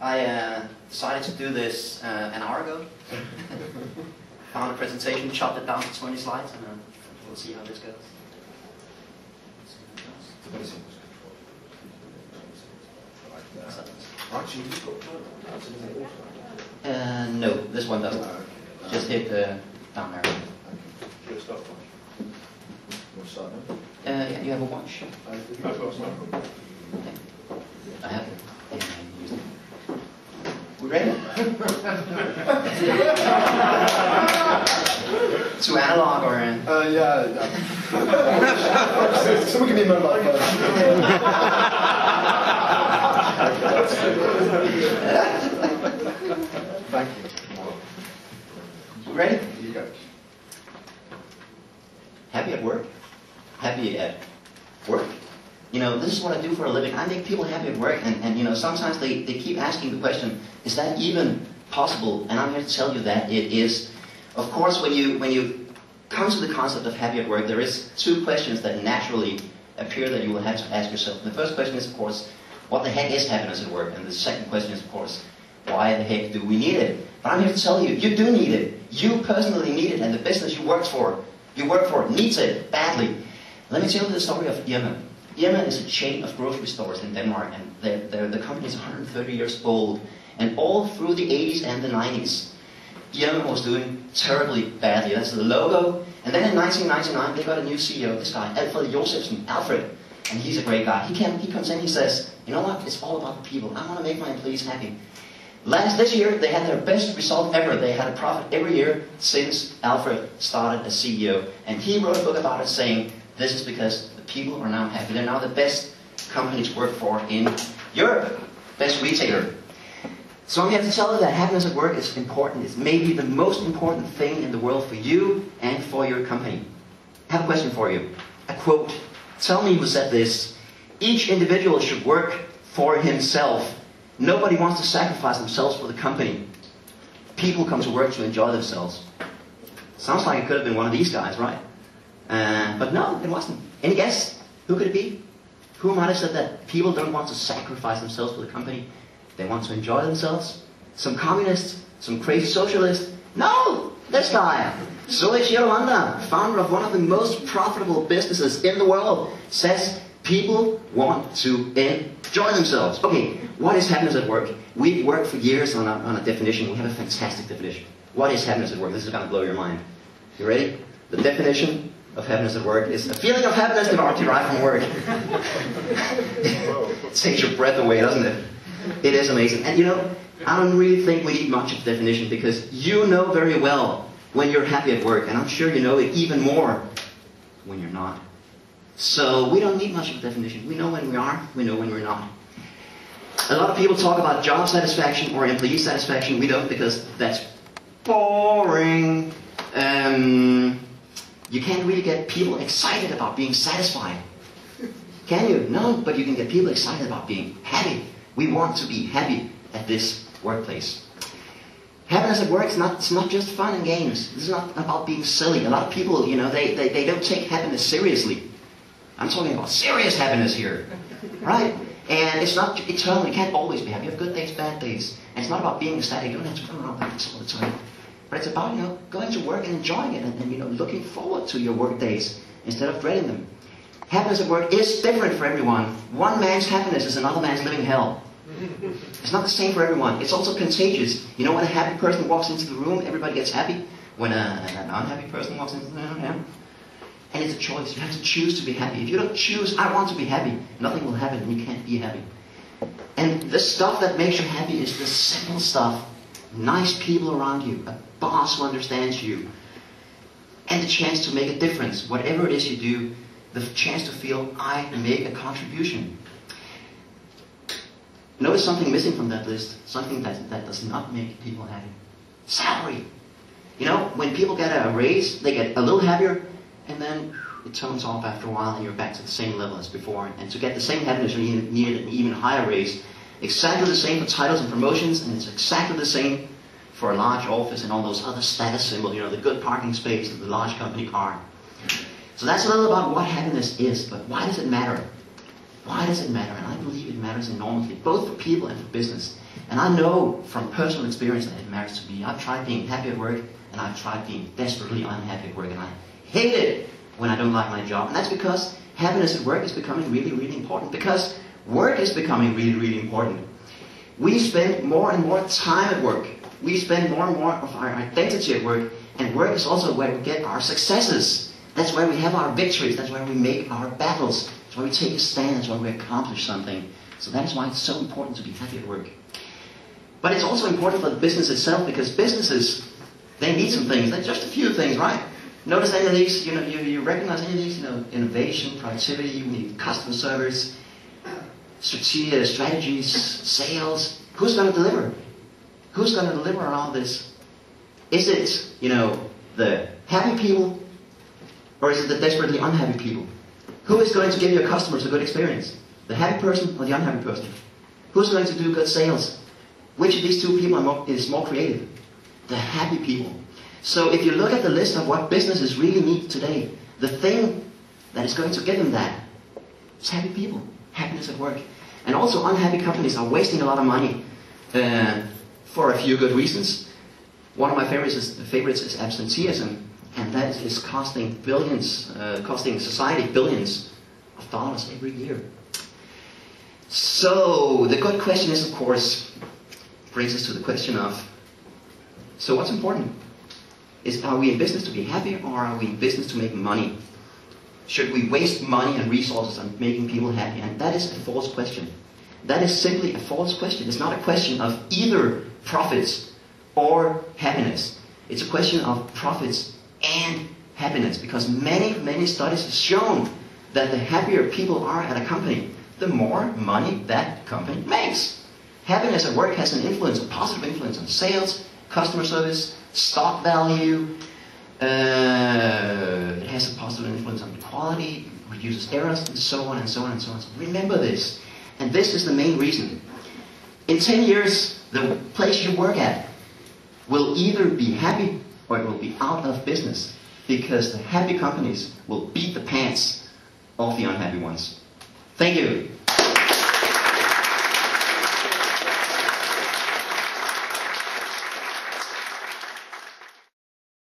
I decided to do this an hour ago. Found a presentation, chopped it down to 20 slides, and we'll see how this goes. No, this one doesn't. Just hit down there. Yeah, you have a watch. I have it. We ready? Too analog or? Yeah. Someone give me a mobile phone. Thank you. We ready? You go. Happy at work? Happy at work? You know, this is what I do for a living. I make people happy at work, and you know, sometimes they keep asking the question, is that even possible? And I'm here to tell you that it is. Of course, when you come to the concept of happy at work, there is two questions that naturally appear that you will have to ask yourself. The first question is, of course, what the heck is happiness at work? And the second question is, of course, why the heck do we need it? But I'm here to tell you, you do need it. You personally need it, and the business you work for needs it badly. Let me tell you the story of Irma. Irma is a chain of grocery stores in Denmark, and the company is 130 years old. And all through the 80s and the 90s, Irma was doing terribly badly. That's the logo. And then in 1999, they got a new CEO, this guy, Alfred Josefsen, Alfred. And he's a great guy. He comes in, he says, you know what, it's all about the people. I want to make my employees happy. This year, they had their best result ever. They had a profit every year since Alfred started as CEO. And he wrote a book about it saying, this is because the people are now happy. They're now the best company to work for in Europe. Best retailer. So I'm here to tell you that happiness at work is important. It's maybe the most important thing in the world for you and for your company. I have a question for you. A quote. Tell me who said this. Each individual should work for himself. Nobody wants to sacrifice themselves for the company. People come to work to enjoy themselves. Sounds like it could have been one of these guys, right? But no, it wasn't. Any guess? Who could it be? Who might have said that people don't want to sacrifice themselves for the company? They want to enjoy themselves? Some communist? Some crazy socialist? No! This guy! Kjerulf, founder of one of the most profitable businesses in the world, says people want to enjoy themselves. Okay, what is happiness at work? We've worked for years on a definition. We have a fantastic definition. What is happiness at work? This is going to blow your mind. You ready? The definition of happiness at work is a feeling of happiness derived from work. It takes your breath away, doesn't it? It is amazing. And you know, I don't really think we need much of a definition, because you know very well when you're happy at work, and I'm sure you know it even more when you're not. So we don't need much of a definition. We know when we are, we know when we're not. A lot of people talk about job satisfaction or employee satisfaction. We don't, because that's boring. You can't really get people excited about being satisfied. Can you? No, but you can get people excited about being happy. We want to be happy at this workplace. Happiness at work is not just fun and games. This is not about being silly. A lot of people, you know, they don't take happiness seriously. I'm talking about serious happiness here. Right? And it's not eternal. You can't always be happy. You have good days, bad days. And it's not about being ecstatic. You don't have to run around like this all the time. But it's about, you know, going to work and enjoying it, and you know, looking forward to your work days instead of dreading them. Happiness at work is different for everyone. One man's happiness is another man's living hell. It's not the same for everyone. It's also contagious. You know, when a happy person walks into the room, everybody gets happy. When an unhappy person walks into the room, and it's a choice. You have to choose to be happy. If you don't choose, I want to be happy, nothing will happen, and you can't be happy. And the stuff that makes you happy is the simple stuff. Nice people around you, a boss who understands you, and the chance to make a difference. Whatever it is you do, the chance to feel, I make a contribution. Notice something missing from that list, something that does not make people happy. Salary. You know, when people get a raise, they get a little happier, and then it tones off after a while, and you're back to the same level as before. And to get the same happiness, you need an even higher raise. Exactly the same for titles and promotions, and it's exactly the same for a large office and all those other status symbols, you know, the good parking space, the large company car. So that's a little about what happiness is, but why does it matter? Why does it matter? And I believe it matters enormously, both for people and for business. And I know from personal experience that it matters to me. I've tried being happy at work, and I've tried being desperately unhappy at work, and I hate it when I don't like my job. And that's because happiness at work is becoming really, really important. Because work is becoming really, really important. We spend more and more time at work. We spend more and more of our identity at work. And work is also where we get our successes. That's where we have our victories. That's where we make our battles. That's where we take a stand. That's where we accomplish something. So that is why it's so important to be happy at work. But it's also important for the business itself, because businesses, they need some things. They're just a few things, right? Notice any of these, you recognize any of these, innovation, productivity, you need customer service, strategies, sales. Who's going to deliver? Who's going to deliver on all this? Is it, the happy people, or is it the desperately unhappy people? Who is going to give your customers a good experience? The happy person or the unhappy person? Who's going to do good sales? Which of these two people is more creative? The happy people. So if you look at the list of what businesses really need today, the thing that is going to give them that is happy people, happiness at work. And also unhappy companies are wasting a lot of money for a few good reasons. One of my favorites is absenteeism, and that is costing society billions of dollars every year. So the good question is, of course, brings us to the question of, so what's important? Are we in business to be happy, or are we in business to make money? Should we waste money and resources on making people happy? And that is a false question. That is simply a false question. It's not a question of either profits or happiness. It's a question of profits and happiness, because many, many studies have shown that the happier people are at a company, the more money that company makes. Happiness at work has an influence, a positive influence on sales, customer service, stock value. It has a positive influence on quality, reduces errors, and so on and so on and so on. So remember this. And this is the main reason. In 10 years, the place you work at will either be happy or it will be out of business, because the happy companies will beat the pants off the unhappy ones. Thank you.